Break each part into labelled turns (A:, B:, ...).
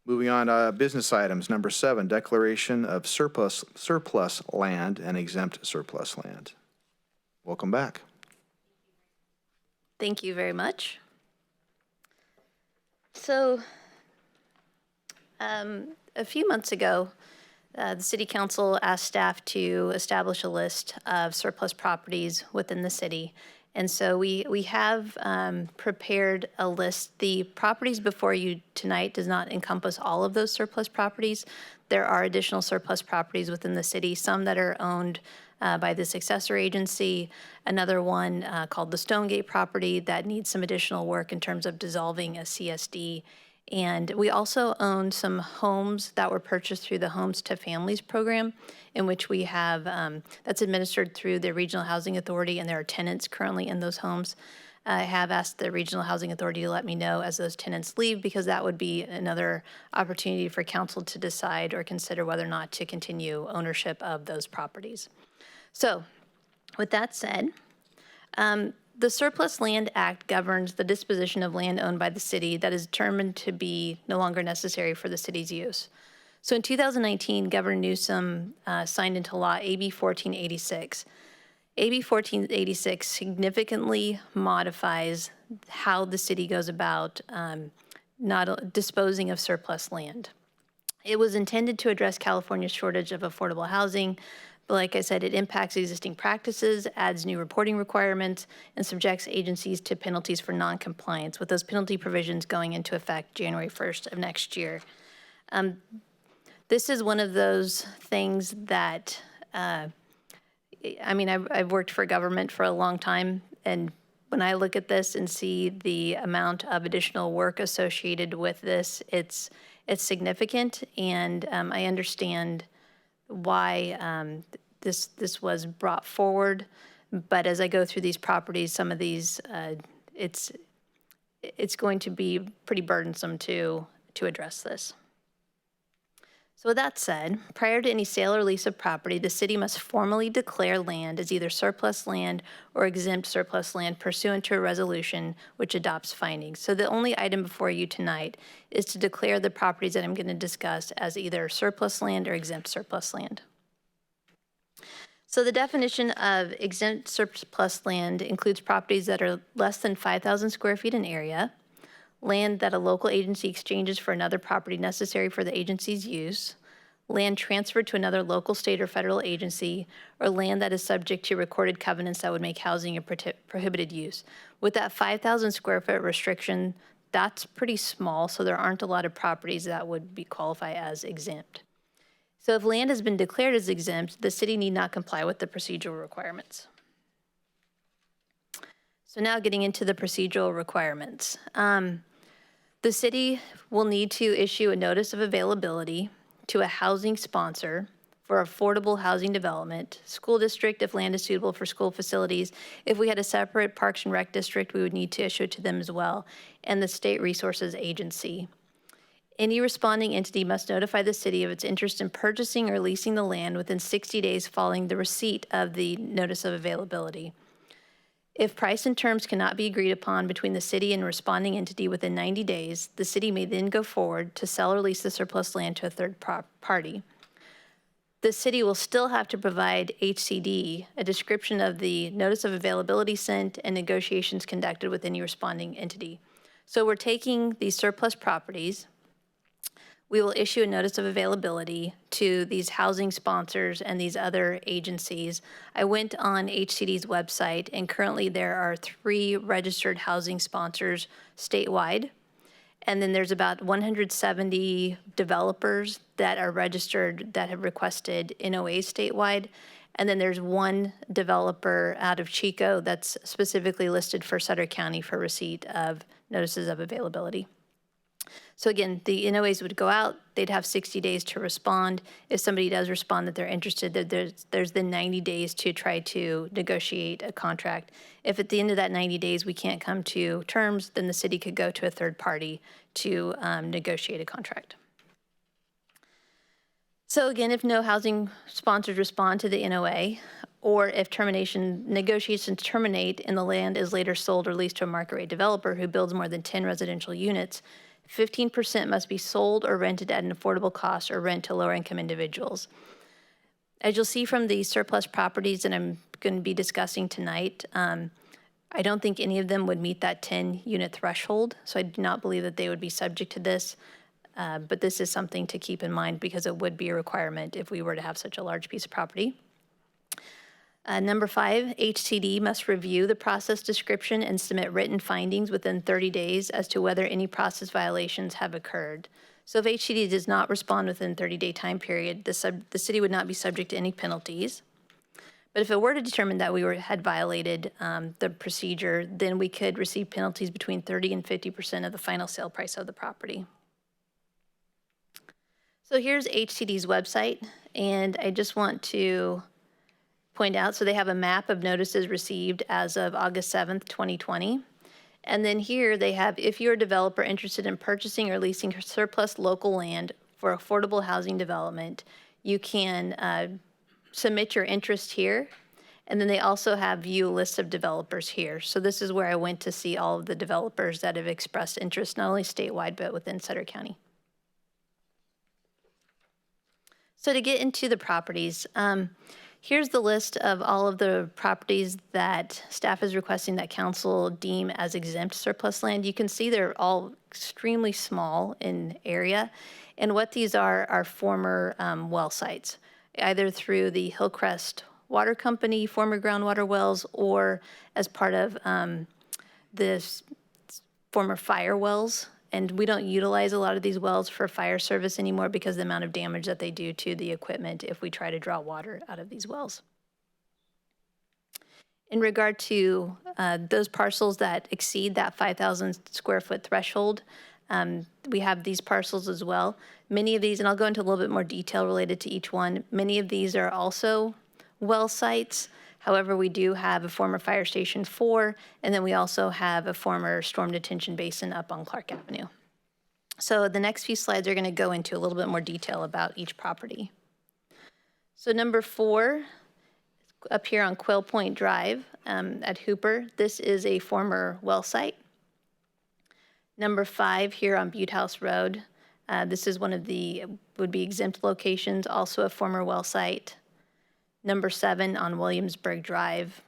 A: Moving on to business items. Number 7, declaration of surplus land and exempt surplus land. Welcome back.
B: Thank you very much. So, a few months ago, the City Council asked staff to establish a list of surplus properties within the city. And so we have prepared a list. The properties before you tonight does not encompass all of those surplus properties. There are additional surplus properties within the city, some that are owned by the successor agency, another one called the Stonegate property that needs some additional work in terms of dissolving a CSD. And we also own some homes that were purchased through the Homes to Families program, in which we have, that's administered through the Regional Housing Authority, and there are tenants currently in those homes. I have asked the Regional Housing Authority to let me know as those tenants leave, because that would be another opportunity for council to decide or consider whether or not to continue ownership of those properties. So, with that said, the Surplus Land Act governs the disposition of land owned by the city that is determined to be no longer necessary for the city's use. So in 2019, Governor Newsom signed into law AB 1486. AB 1486 significantly modifies how the city goes about not disposing of surplus land. It was intended to address California's shortage of affordable housing. But like I said, it impacts existing practices, adds new reporting requirements, and subjects agencies to penalties for noncompliance, with those penalty provisions going into effect January 1st of next year. This is one of those things that, I mean, I've worked for government for a long time, and when I look at this and see the amount of additional work associated with this, it's significant, and I understand why this was brought forward. But as I go through these properties, some of these, it's going to be pretty burdensome to address this. So with that said, prior to any sale or lease of property, the city must formally declare land as either surplus land or exempt surplus land pursuant to a resolution which adopts findings. So the only item before you tonight is to declare the properties that I'm going to discuss as either surplus land or exempt surplus land. So the definition of exempt surplus land includes properties that are less than 5,000 square feet in area, land that a local agency exchanges for another property necessary for the agency's use, land transferred to another local, state, or federal agency, or land that is subject to recorded covenants that would make housing a prohibited use. With that 5,000 square foot restriction, that's pretty small, so there aren't a lot of properties that would qualify as exempt. So if land has been declared as exempt, the city need not comply with the procedural requirements. So now getting into the procedural requirements. The city will need to issue a notice of availability to a housing sponsor for affordable housing development, school district if land is suitable for school facilities. If we had a separate Parks and Rec district, we would need to issue it to them as well, and the State Resources Agency. Any responding entity must notify the city of its interest in purchasing or leasing the land within 60 days following the receipt of the notice of availability. If price and terms cannot be agreed upon between the city and responding entity within 90 days, the city may then go forward to sell or lease the surplus land to a third party. The city will still have to provide HCD a description of the notice of availability sent and negotiations conducted with any responding entity. So we're taking these surplus properties. We will issue a notice of availability to these housing sponsors and these other agencies. I went on HCD's website, and currently there are 3 registered housing sponsors statewide. And then there's about 170 developers that are registered that have requested NOAs statewide. And then there's 1 developer out of Chico that's specifically listed for Sutter County for receipt of notices of availability. So again, the NOAs would go out, they'd have 60 days to respond. If somebody does respond that they're interested, there's then 90 days to try to negotiate a contract. If at the end of that 90 days we can't come to terms, then the city could go to a third party to negotiate a contract. So again, if no housing sponsors respond to the NOA, or if negotiations terminate and the land is later sold or leased to a market rate developer who builds more than 10 residential units, 15% must be sold or rented at an affordable cost or rent to lower-income individuals. As you'll see from the surplus properties that I'm going to be discussing tonight, I don't think any of them would meet that 10-unit threshold, so I do not believe that they would be subject to this. But this is something to keep in mind because it would be a requirement if we were to have such a large piece of property. Number 5, HCD must review the process description and submit written findings within 30 days as to whether any process violations have occurred. So if HCD does not respond within 30-day time period, the city would not be subject to any penalties. But if it were to determine that we had violated the procedure, then we could receive penalties between 30 and 50% of the final sale price of the property. So here's HCD's website, and I just want to point out, so they have a map of notices received as of August 7th, 2020. And then here they have, if you're a developer interested in purchasing or leasing surplus local land for affordable housing development, you can submit your interest here. And then they also have view lists of developers here. So this is where I went to see all of the developers that have expressed interest, not only statewide, but within Sutter County. So to get into the properties, here's the list of all of the properties that staff is requesting that council deem as exempt surplus land. You can see they're all extremely small in area. And what these are former well sites, either through the Hillcrest Water Company, former groundwater wells, or as part of this former fire wells. And we don't utilize a lot of these wells for fire service anymore because of the amount of damage that they do to the equipment if we try to draw water out of these wells. In regard to those parcels that exceed that 5,000 square foot threshold, we have these parcels as well. Many of these, and I'll go into a little bit more detail related to each one, many of these are also well sites. However, we do have a former Fire Station 4, and then we also have a former storm detention basin up on Clark Avenue. So the next few slides are going to go into a little bit more detail about each property. So number 4, up here on Quail Point Drive at Hooper, this is a former well site. Number 5 here on Butte House Road, this is one of the would be exempt locations, also a former well site. Number 7 on Williamsburg Drive,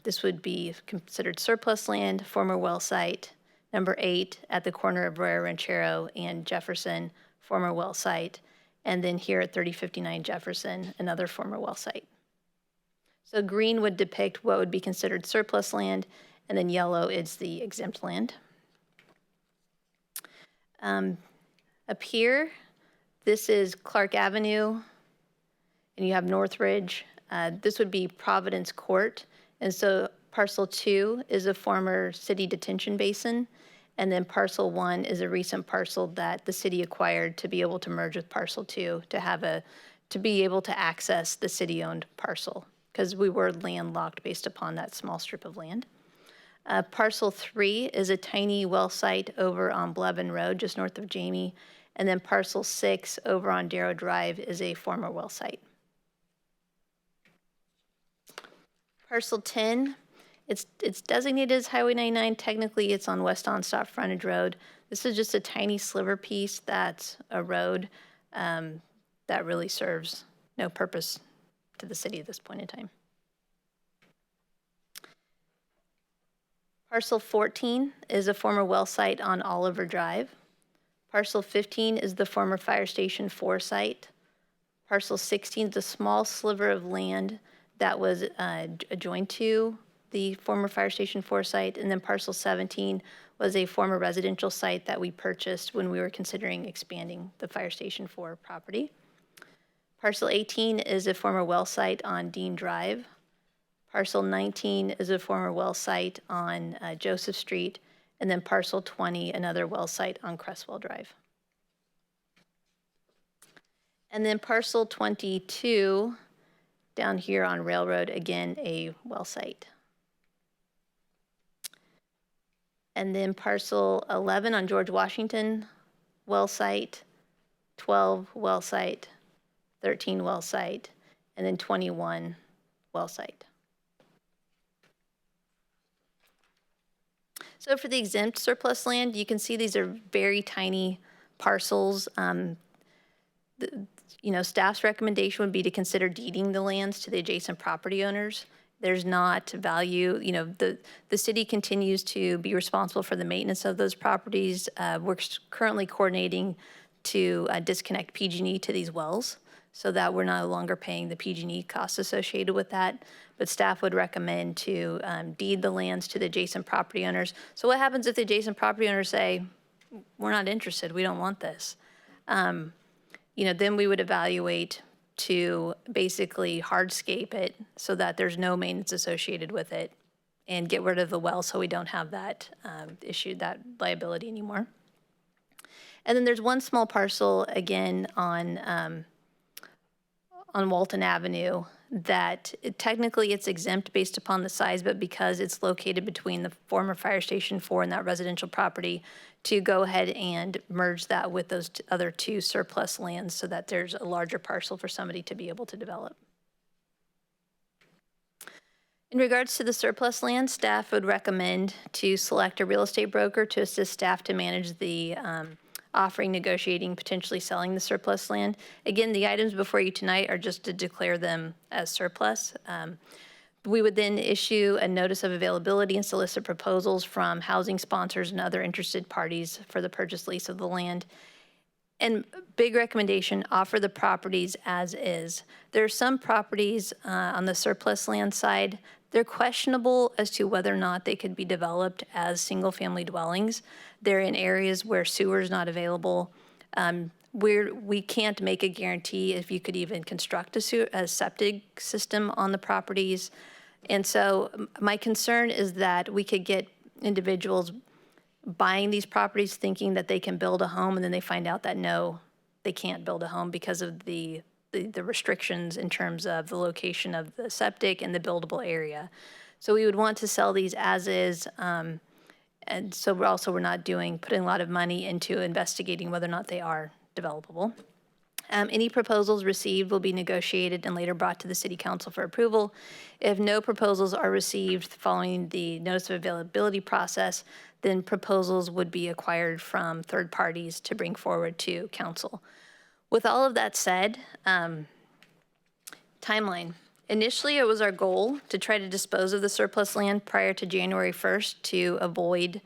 B: this would be considered surplus land, former well site. Number 8 at the corner of Royal Ranchero and Jefferson, former well site. And then here at 3059 Jefferson, another former well site. So green would depict what would be considered surplus land, and then yellow is the exempt land. Up here, this is Clark Avenue, and you have Northridge. This would be Providence Court. And so parcel 2 is a former city detention basin. And then parcel 1 is a recent parcel that the city acquired to be able to merge with parcel 2 to be able to access the city-owned parcel, because we were landlocked based upon that small strip of land. Parcel 3 is a tiny well site over on Blevin Road, just north of Jamie. And then parcel 6 over on Darrow Drive is a former well site. Parcel 10, it's designated as Highway 99. Technically, it's on West Onstop Frontage Road. This is just a tiny sliver piece that's a road that really serves no purpose to the city at this point in time. Parcel 14 is a former well site on Oliver Drive. Parcel 15 is the former Fire Station 4 site. Parcel 16 is a small sliver of land that was adjoined to the former Fire Station 4 site. And then parcel 17 was a former residential site that we purchased when we were considering expanding the Fire Station 4 property. Parcel 18 is a former well site on Dean Drive. Parcel 19 is a former well site on Joseph Street. And then parcel 20, another well site on Cresswell Drive. And then parcel 22, down here on Railroad, again, a well site. And then parcel 11 on George Washington, well site, 12 well site, 13 well site, and then 21 well site. So for the exempt surplus land, you can see these are very tiny parcels. Staff's recommendation would be to consider deeding the lands to the adjacent property owners. There's not value, the city continues to be responsible for the maintenance of those properties. We're currently coordinating to disconnect PG&E to these wells so that we're no longer paying the PG&E costs associated with that. But staff would recommend to deed the lands to the adjacent property owners. So what happens if the adjacent property owners say, we're not interested, we don't want this? Then we would evaluate to basically hardscape it so that there's no maintenance associated with it and get rid of the well so we don't have that issue, that liability anymore. And then there's one small parcel again on Walton Avenue that technically it's exempt based upon the size, but because it's located between the former Fire Station 4 and that residential property, to go ahead and merge that with those other two surplus lands so that there's a larger parcel for somebody to be able to develop. In regards to the surplus land, staff would recommend to select a real estate broker to assist staff to manage the offering, negotiating, potentially selling the surplus land. Again, the items before you tonight are just to declare them as surplus. We would then issue a notice of availability and solicit proposals from housing sponsors and other interested parties for the purchase lease of the land. And big recommendation, offer the properties as is. There are some properties on the surplus land side, they're questionable as to whether or not they could be developed as single-family dwellings. They're in areas where sewer is not available. We can't make a guarantee if you could even construct a septic system on the properties. And so my concern is that we could get individuals buying these properties thinking that they can build a home, and then they find out that no, they can't build a home because of the restrictions in terms of the location of the septic and the buildable area. So we would want to sell these as is, and so we're not putting a lot of money into investigating whether or not they are developable. Any proposals received will be negotiated and later brought to the City Council for approval. If no proposals are received following the notice of availability process, then proposals would be acquired from third parties to bring forward to Council. With all of that said, timeline. Initially, it was our goal to try to dispose of the surplus land prior to January 1st to avoid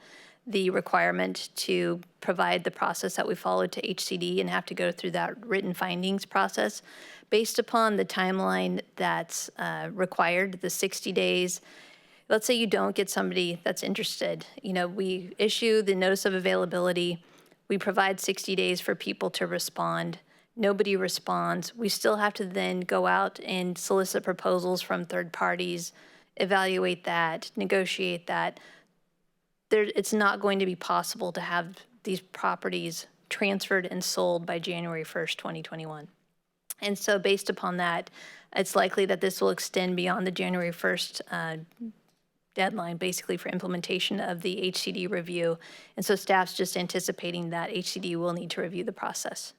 B: the requirement to provide the process that we followed to HCD and have to go through that written findings process. Based upon the timeline that's required, the 60 days, let's say you don't get somebody that's interested. We issue the notice of availability. We provide 60 days for people to respond. Nobody responds. We still have to then go out and solicit proposals from third parties, evaluate that, negotiate that. It's not going to be possible to have these properties transferred and sold by January 1st, 2021. And so based upon that, it's likely that this will extend beyond the January 1st deadline, basically for implementation of the HCD review. And so staff's just anticipating that HCD will need to review the process.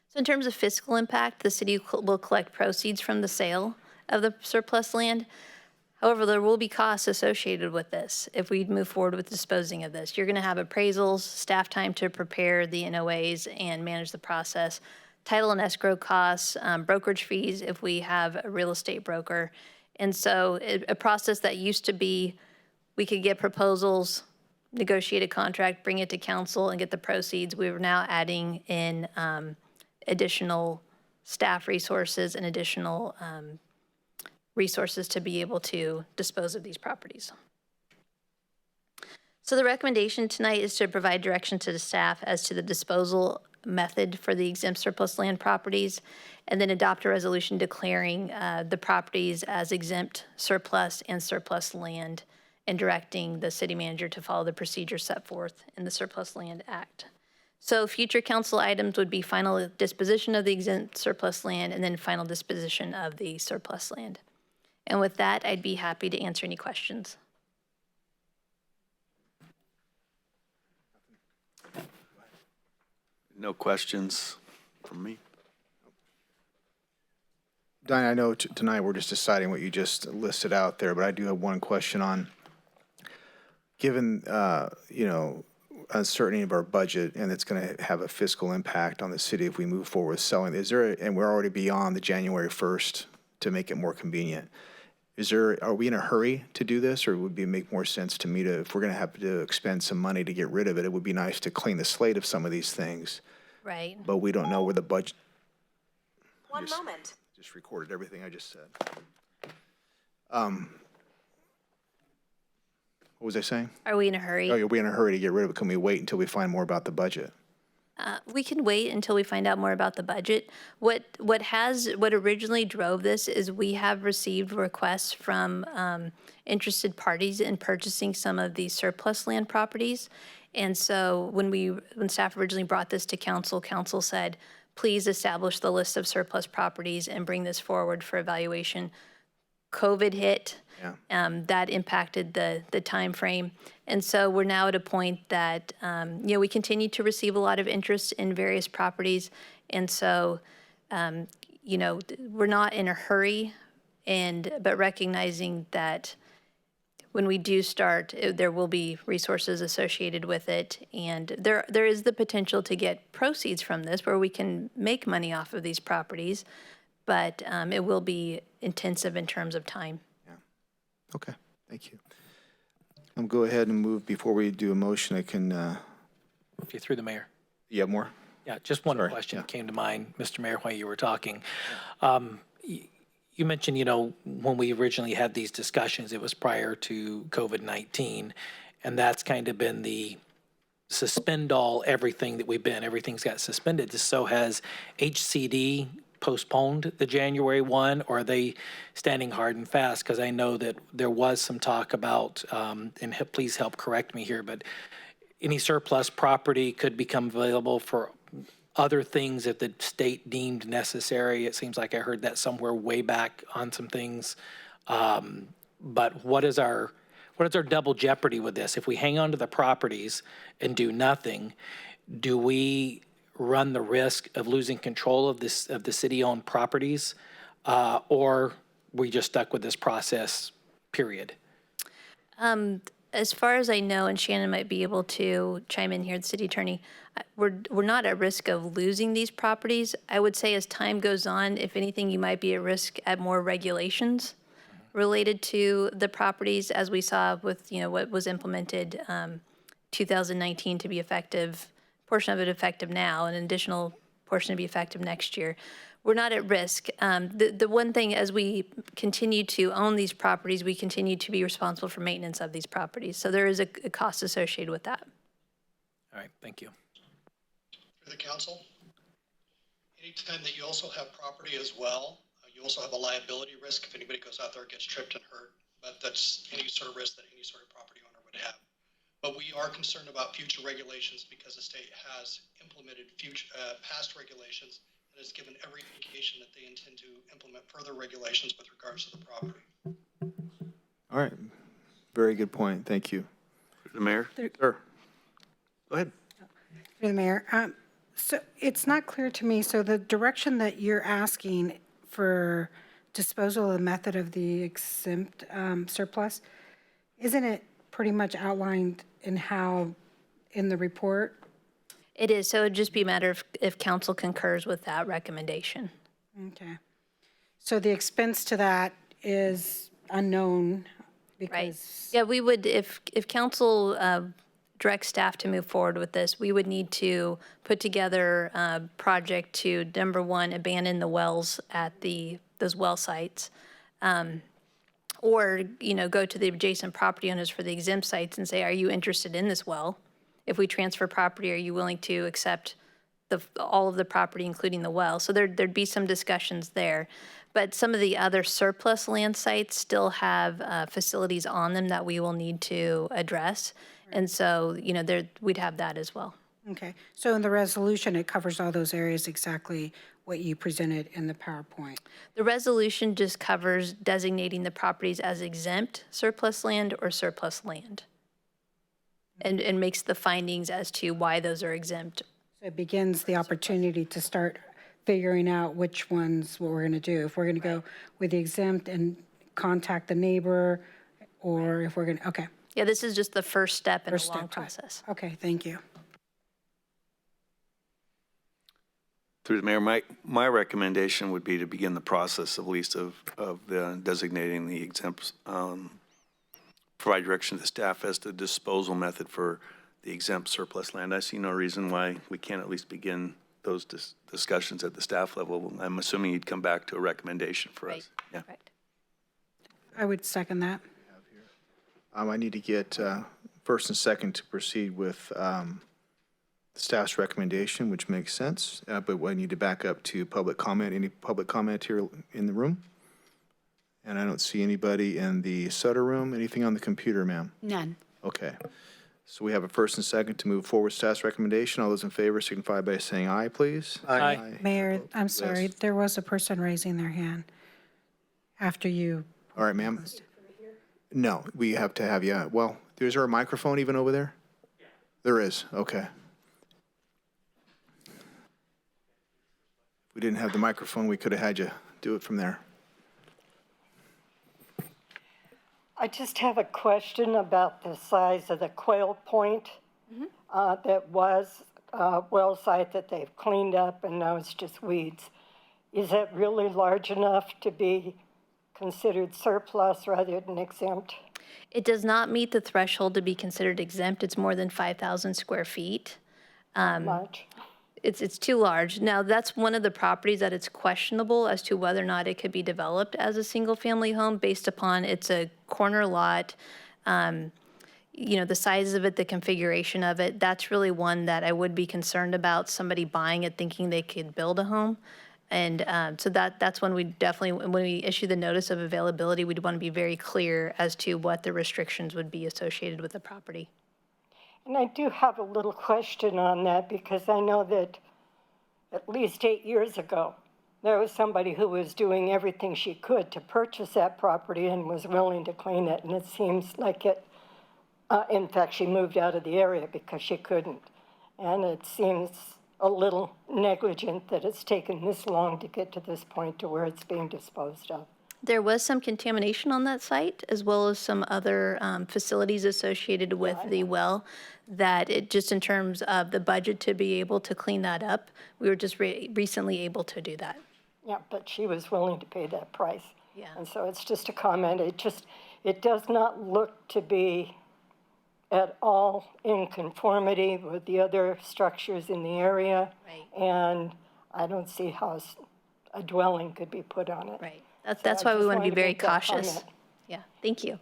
B: So in terms of fiscal impact, the city will collect proceeds from the sale of the surplus land. However, there will be costs associated with this if we move forward with disposing of this. You're going to have appraisals, staff time to prepare the NOAs and manage the process, title and escrow costs, brokerage fees if we have a real estate broker. And so a process that used to be we could get proposals, negotiate a contract, bring it to council, and get the proceeds. We are now adding in additional staff resources and additional resources to be able to dispose of these properties. So the recommendation tonight is to provide direction to the staff as to the disposal method for the exempt surplus land properties, and then adopt a resolution declaring the properties as exempt surplus and surplus land, and directing the city manager to follow the procedure set forth in the Surplus Land Act. So future council items would be final disposition of the exempt surplus land and then final disposition of the surplus land. And with that, I'd be happy to answer any questions.
C: No questions from me.
A: Diane, I know tonight we're just deciding what you just listed out there, but I do have one question on given, uncertainty of our budget, and it's going to have a fiscal impact on the city if we move forward with selling, and we're already beyond the January 1st to make it more convenient. Are we in a hurry to do this, or would it make more sense to me if we're going to have to expend some money to get rid of it, it would be nice to clean the slate of some of these things,
B: Right.
A: but we don't know where the budget.
D: One moment.
A: Just recorded everything I just said. What was I saying?
B: Are we in a hurry?
A: Oh, are we in a hurry to get rid of it? Can we wait until we find more about the budget?
B: We can wait until we find out more about the budget. What originally drove this is we have received requests from interested parties in purchasing some of these surplus land properties. And so when staff originally brought this to council, council said, please establish the list of surplus properties and bring this forward for evaluation. COVID hit.
A: Yeah.
B: That impacted the time frame. And so we're now at a point that, we continue to receive a lot of interest in various properties. And so, we're not in a hurry, but recognizing that when we do start, there will be resources associated with it. And there is the potential to get proceeds from this where we can make money off of these properties, but it will be intensive in terms of time.
A: Okay, thank you. I'm go ahead and move before we do a motion. I can,
E: If you through the mayor.
A: you have more?
E: Yeah, just one
A: Sorry,
E: question
A: yeah.
E: came to mind, Mr. Mayor, while you were talking. You mentioned, when we originally had these discussions, it was prior to COVID-19, and that's kind of been the suspend all everything that everything's got suspended. So has HCD postponed the January 1, or are they standing hard and fast? Because I know that there was some talk about, and please help correct me here, but any surplus property could become available for other things if the state deemed necessary. It seems like I heard that somewhere way back on some things. But what is our double jeopardy with this? If we hang on to the properties and do nothing, do we run the risk of losing control of the city-owned properties, or we just stuck with this process, period?
B: As far as I know, and Shannon might be able to chime in here, the city attorney, we're not at risk of losing these properties. I would say as time goes on, if anything, you might be at risk at more regulations related to the properties, as we saw with, what was implemented 2019 to be effective, portion of it effective now, and an additional portion to be effective next year. We're not at risk. The one thing, as we continue to own these properties, we continue to be responsible for maintenance of these properties. So there is a cost associated with that.
E: All right, thank you.
F: For the council, anytime that you also have property as well, you also have a liability risk if anybody goes out there and gets tripped and hurt. But that's any sort of risk that any sort of property owner would have. But we are concerned about future regulations because the state has implemented past regulations and has given every indication that they intend to implement further regulations with regards to the property.
A: All right, very good point, thank you.
C: The mayor?
A: Sir, go ahead.
D: Through the mayor. So it's not clear to me, so the direction that you're asking for disposal of the method of the exempt surplus, isn't it pretty much outlined in the report?
B: It is, so it'd just be a matter of if council concurs with that recommendation.
D: Okay. So the expense to that is unknown
B: Right.
D: because.
B: Yeah, we would, if council directs staff to move forward with this, we would need to put together a project to, number one, abandon the wells at those well sites. Or, go to the adjacent property owners for the exempt sites and say, are you interested in this well? If we transfer property, are you willing to accept all of the property, including the well? So there'd be some discussions there. But some of the other surplus land sites still have facilities on them that we will need to address. And so, we'd have that as well.
D: Okay. So in the resolution, it covers all those areas exactly what you presented in the PowerPoint.
B: The resolution just covers designating the properties as exempt surplus land or surplus land. And makes the findings as to why those are exempt.
D: So it begins the opportunity to start figuring out which ones, what we're going to do. If we're going to go with the exempt and contact the neighbor, or if we're going to, okay.
B: Yeah, this is just the first step in a
D: First
B: long
D: step to it.
B: process.
D: Okay, thank you.
C: Through the mayor, my recommendation would be to begin the process at least of the designating the exempt, provide direction to the staff as to disposal method for the exempt surplus land. I see no reason why we can't at least begin those discussions at the staff level. I'm assuming you'd come back to a recommendation for
B: Right,
C: us. Yeah.
B: correct.
D: I would second that.
A: I need to get first and second to proceed with staff's recommendation, which makes sense, but I need to back up to public comment. Any public comment here in the room? And I don't see anybody in the Sutter room. Anything on the computer, ma'am?
G: None.
A: Okay. So we have a first and second to move forward staff's recommendation. All those in favor signify by saying aye, please.
E: Aye.
D: Mayor, I'm sorry,
A: Yes.
D: there was a person raising their hand after you.
A: All right, ma'am. No, we have to have you, well, is there a microphone even over there? There is, okay. If we didn't have the microphone, we could have had you do it from there.
H: I just have a question about the size of the quail point that was a well site that they've cleaned up and now it's just weeds. Is it really large enough to be considered surplus rather than exempt?
B: It does not meet the threshold to be considered exempt. It's more than 5,000 square feet.
H: Much?
B: It's too large. Now, that's one of the properties that it's questionable as to whether or not it could be developed as a single-family home based upon it's a corner lot, the size of it, the configuration of it. That's really one that I would be concerned about, somebody buying it thinking they could build a home. And so that's when we definitely, when we issue the notice of availability, we'd want to be very clear as to what the restrictions would be associated with the property.
H: And I do have a little question on that because I know that at least 8 years ago, there was somebody who was doing everything she could to purchase that property and was willing to clean it. And it seems like it, in fact, she moved out of the area because she couldn't. And it seems a little negligent that it's taken this long to get to this point to where it's being disposed of.
B: There was some contamination on that site, as well as some other facilities associated with the well, that it, just in terms of the budget to be able to clean that up, we were just recently able to do that.
H: Yeah, but she was willing to pay that price.
B: Yeah.
H: And so it's just a comment. It does not look to be at all in conformity with the other structures in the area.
B: Right.
H: And I don't see how a dwelling could be put on it.
B: Right.
H: So
B: That's
H: I
B: why we
H: just
B: want to be
H: wanted to
B: very
H: make that
B: cautious.
H: comment.
B: Yeah, thank you.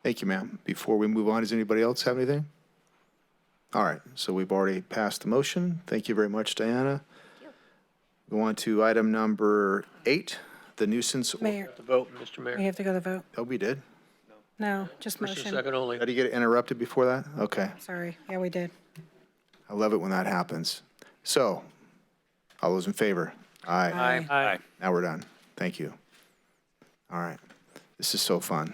A: Thank you, ma'am. Before we move on, does anybody else have anything? All right, so we've already passed the motion. Thank you very much, Diana. Go on to item number 8, the nuisance.
D: Mayor,
I: The vote, Mr. Mayor.
D: we have to go to the vote?
A: Oh, we did?
D: No, just
I: First and
D: motion.
I: second only.
A: Did you get interrupted before that? Okay.
D: Sorry, yeah, we did.
A: I love it when that happens. So, all those in favor? Aye.
I: Aye.
A: Now we're done. Thank you. All right. This is so fun.